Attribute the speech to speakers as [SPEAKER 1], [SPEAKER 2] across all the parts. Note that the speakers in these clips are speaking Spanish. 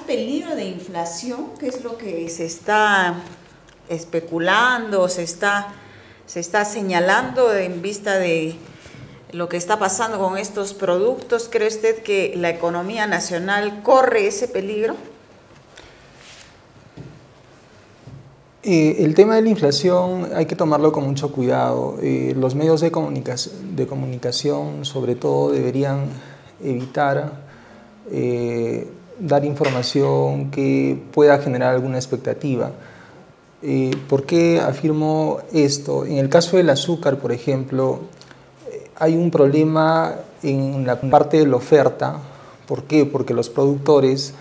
[SPEAKER 1] peligro de inflación? ¿Qué es lo que se está especulando, se está señalando en vista de lo que está pasando con estos productos? ¿Cree usted que la economía nacional corre ese peligro?
[SPEAKER 2] El tema de la inflación hay que tomarlo con mucho cuidado. Los medios de comunicación sobre todo deberían evitar dar información que pueda generar alguna expectativa. ¿Por qué afirmo esto? En el caso del azúcar, por ejemplo, hay un problema en la parte de la oferta. ¿Por qué? Porque los productores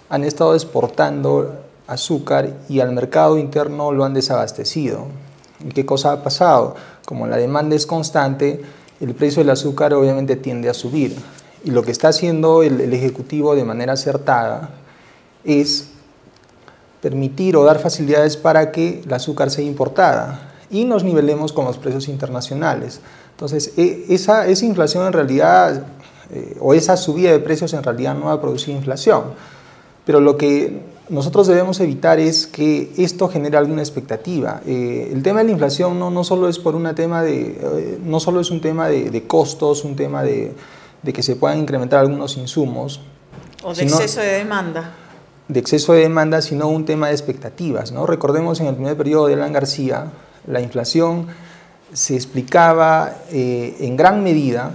[SPEAKER 2] han estado exportando azúcar y al mercado interno lo han desabastecido. ¿Y qué cosa ha pasado? Como la demanda es constante, el precio del azúcar obviamente tiende a subir. Y lo que está haciendo el Ejecutivo de manera acertada es permitir o dar facilidades para que el azúcar sea importada y nos nivelemos con los precios internacionales. Entonces, esa inflación en realidad, o esa subida de precios en realidad no va a producir inflación. Pero lo que nosotros debemos evitar es que esto genere alguna expectativa. El tema de la inflación no solo es un tema de costos, un tema de que se puedan incrementar algunos insumos.
[SPEAKER 1] O de exceso de demanda.
[SPEAKER 2] De exceso de demanda, sino un tema de expectativas, ¿no? Recordemos en el primer periodo de Alan García, la inflación se explicaba en gran medida,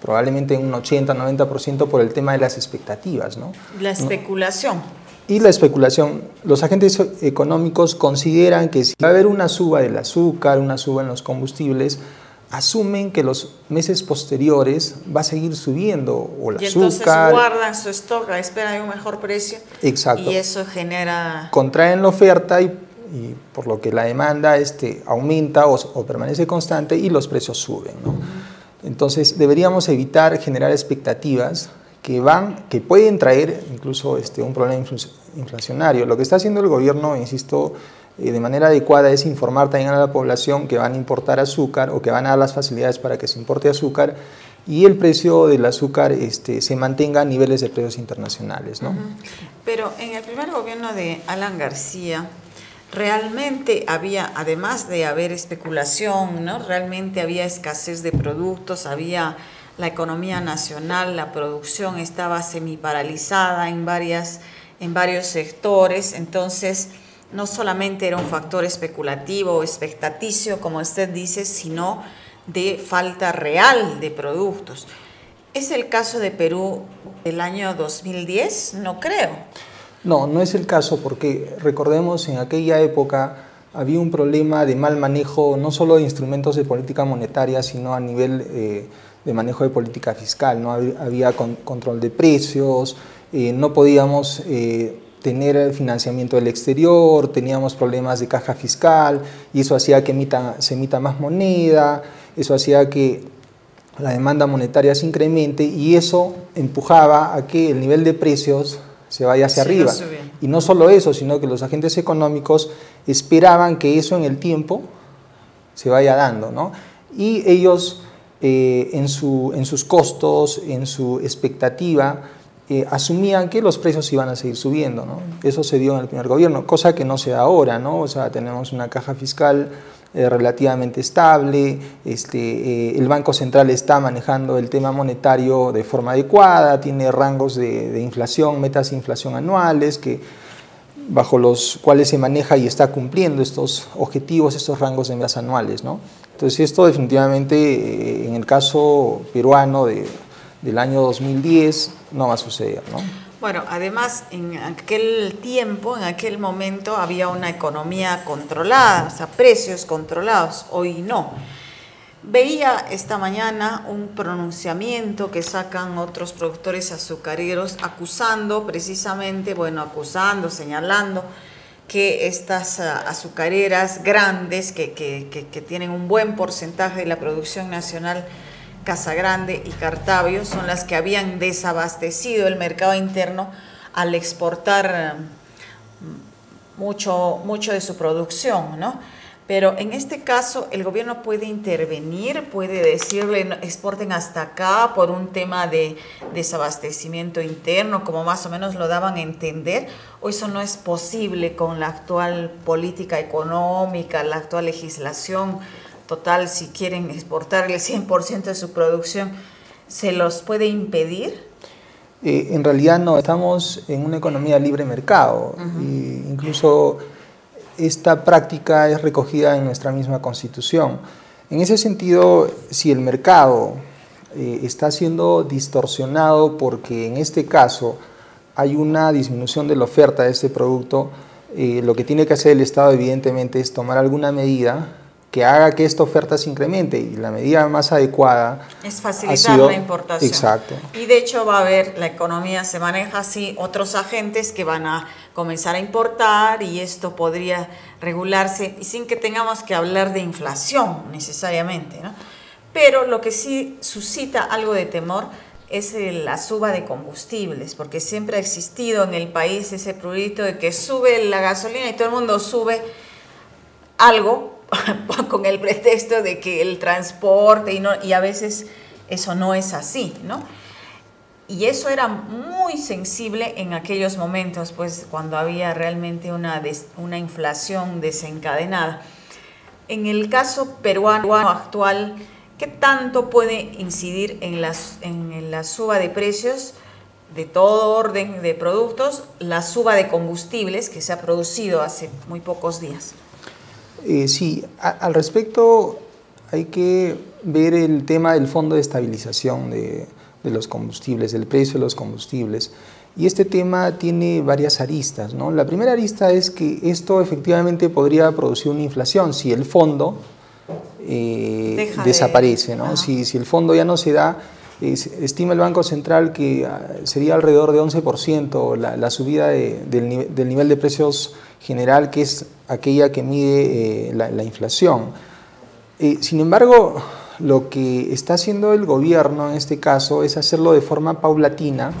[SPEAKER 2] probablemente en un 80-90% por el tema de las expectativas, ¿no?
[SPEAKER 1] La especulación.
[SPEAKER 2] Y la especulación. Los agentes económicos consideran que si va a haber una suba del azúcar, una suba en los combustibles, asumen que los meses posteriores va a seguir subiendo o el azúcar. Y
[SPEAKER 1] entonces guardan su stock a espera de un mejor precio.
[SPEAKER 2] Exacto.
[SPEAKER 1] Y eso genera...
[SPEAKER 2] Contraen la oferta y por lo que la demanda aumenta o permanece constante y los precios suben, ¿no? Entonces deberíamos evitar generar expectativas que pueden traer incluso un problema inflacionario. Lo que está haciendo el gobierno, insisto, de manera adecuada es informar también a la población que van a importar azúcar o que van a dar las facilidades para que se importe azúcar y el precio del azúcar se mantenga a niveles de precios internacionales, ¿no?
[SPEAKER 1] Pero en el primer gobierno de Alan García realmente había, además de haber especulación, ¿no? Realmente había escasez de productos, había la economía nacional, la producción estaba semiparalizada en varios sectores. Entonces no solamente era un factor especulativo o expectaticio, como usted dice, sino de falta real de productos. ¿Es el caso de Perú del año 2010? No creo.
[SPEAKER 2] No es el caso, porque recordemos, en aquella época había un problema de mal manejo, no solo de instrumentos de política monetaria, sino a nivel de manejo de política fiscal, ¿no? Había control de precios, no podíamos tener financiamiento del exterior, teníamos problemas de caja fiscal y eso hacía que se emita más moneda, eso hacía que la demanda monetaria se incremente y eso empujaba a que el nivel de precios se vaya hacia arriba. Y no solo eso, sino que los agentes económicos esperaban que eso en el tiempo se vaya dando, ¿no? Y ellos en sus costos, en su expectativa, asumían que los precios iban a seguir subiendo, ¿no? Eso se dio en el primer gobierno, cosa que no se da ahora, ¿no? O sea, tenemos una caja fiscal relativamente estable, el Banco Central está manejando el tema monetario de forma adecuada, tiene rangos de inflación, metas de inflación anuales, bajo los cuales se maneja y está cumpliendo estos objetivos, estos rangos de metas anuales, ¿no? Entonces esto definitivamente en el caso peruano del año 2010 no va a suceder, ¿no?
[SPEAKER 1] Bueno, además en aquel tiempo, en aquel momento había una economía controlada, o sea, precios controlados, hoy no. Veía esta mañana un pronunciamiento que sacan otros productores azucareros acusando precisamente, señalando que estas azucareras grandes que tienen un buen porcentaje de la producción nacional, Casagrande y Cartabio, son las que habían desabastecido el mercado interno al exportar mucho de su producción, ¿no? Pero en este caso el gobierno puede intervenir, puede decirle "No, exporten hasta acá por un tema de desabastecimiento interno", como más o menos lo daban a entender, o eso no es posible con la actual política económica, la actual legislación. Total, si quieren exportar el 100% de su producción, ¿se los puede impedir?
[SPEAKER 2] En realidad no, estamos en una economía libre mercado. Incluso esta práctica es recogida en nuestra misma Constitución. En ese sentido, si el mercado está siendo distorsionado porque en este caso hay una disminución de la oferta de este producto, lo que tiene que hacer el Estado evidentemente es tomar alguna medida que haga que esta oferta se incremente, y la medida más adecuada
[SPEAKER 1] es facilitar la importación.
[SPEAKER 2] Exacto.
[SPEAKER 1] Y de hecho va a haber, la economía se maneja así, otros agentes que van a comenzar a importar, y esto podría regularse y sin que tengamos que hablar de inflación necesariamente, ¿no? Pero lo que sí suscita algo de temor es la suba de combustibles, porque siempre ha existido en el país ese prurito de que sube la gasolina y todo el mundo sube algo con el pretexto de que el transporte y a veces eso no es así, ¿no? Y eso era muy sensible en aquellos momentos, pues cuando había realmente una inflación desencadenada. En el caso peruano actual, ¿qué tanto puede incidir en la suba de precios de todo orden de productos, la suba de combustibles que se ha producido hace muy pocos días?
[SPEAKER 2] Sí, al respecto hay que ver el tema del Fondo de Estabilización de los combustibles, del precio de los combustibles. Y este tema tiene varias aristas, ¿no? La primera arista es que esto efectivamente podría producir una inflación si el fondo desaparece, ¿no? Si el fondo ya no se da, estima el Banco Central que sería alrededor de 11% la subida del nivel de precios general, que es aquella que mide la inflación. Sin embargo, lo que está haciendo el gobierno en este caso es hacerlo de forma paulatina.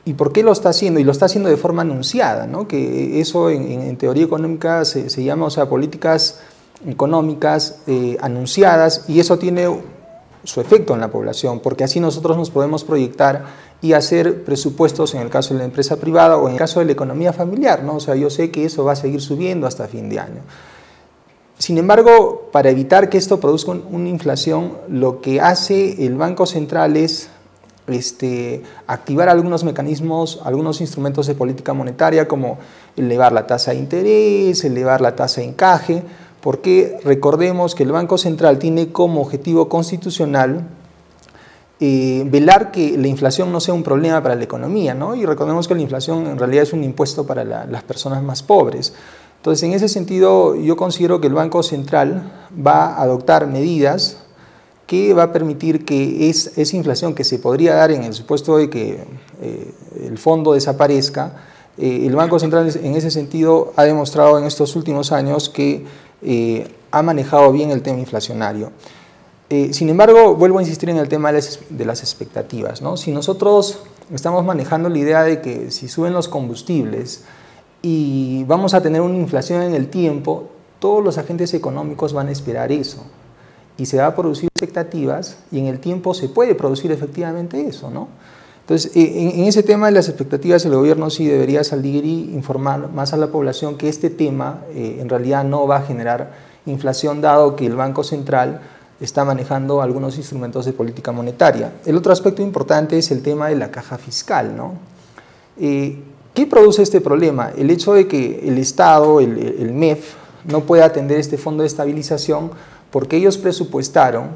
[SPEAKER 2] ¿Y por qué lo está haciendo? Y lo está haciendo de forma anunciada, ¿no? Que eso en teoría económica se llama, o sea, políticas económicas anunciadas, y eso tiene su efecto en la población, porque así nosotros nos podemos proyectar y hacer presupuestos en el caso de la empresa privada o en el caso de la economía familiar, ¿no? O sea, yo sé que eso va a seguir subiendo hasta fin de año. Sin embargo, para evitar que esto produzca una inflación, lo que hace el Banco Central es activar algunos mecanismos, algunos instrumentos de política monetaria, como elevar la tasa de interés, elevar la tasa de encaje, porque recordemos que el Banco Central tiene como objetivo constitucional velar que la inflación no sea un problema para la economía, ¿no? Y recordemos que la inflación en realidad es un impuesto para las personas más pobres. Entonces, en ese sentido, yo considero que el Banco Central va a adoptar medidas que va a permitir que esa inflación que se podría dar en el supuesto de que el fondo desaparezca, el Banco Central en ese sentido ha demostrado en estos últimos años que ha manejado bien el tema inflacionario. Sin embargo, vuelvo a insistir en el tema de las expectativas, ¿no? Si nosotros estamos manejando la idea de que si suben los combustibles y vamos a tener una inflación en el tiempo, todos los agentes económicos van a esperar eso, y se va a producir expectativas, y en el tiempo se puede producir efectivamente eso, ¿no? Entonces, en ese tema de las expectativas, el gobierno sí debería salir y informar más a la población que este tema en realidad no va a generar inflación, dado que el Banco Central está manejando algunos instrumentos de política monetaria. El otro aspecto importante es el tema de la caja fiscal, ¿no? ¿Qué produce este problema? El hecho de que el Estado, el MEF, no pueda atender este fondo de estabilización porque ellos presupuestaron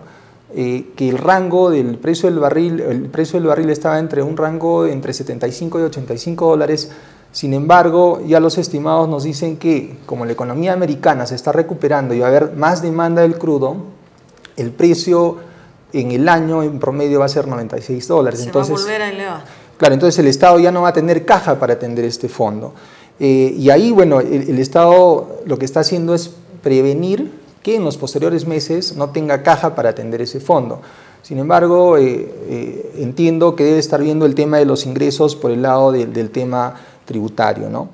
[SPEAKER 2] que el rango del precio del barril estaba entre un rango entre 75 y 85 dólares. Sin embargo, ya los estimados nos dicen que como la economía americana se está recuperando y va a haber más demanda del crudo, el precio en el año en promedio va a ser 96 dólares.
[SPEAKER 1] Entonces, va a volver a elevar.
[SPEAKER 2] Claro, entonces el Estado ya no va a tener caja para atender este fondo. Y ahí, bueno, el Estado lo que está haciendo es prevenir que en los posteriores meses no tenga caja para atender ese fondo. Sin embargo, entiendo que debe estar viendo el tema de los ingresos por el lado del tema tributario, ¿no?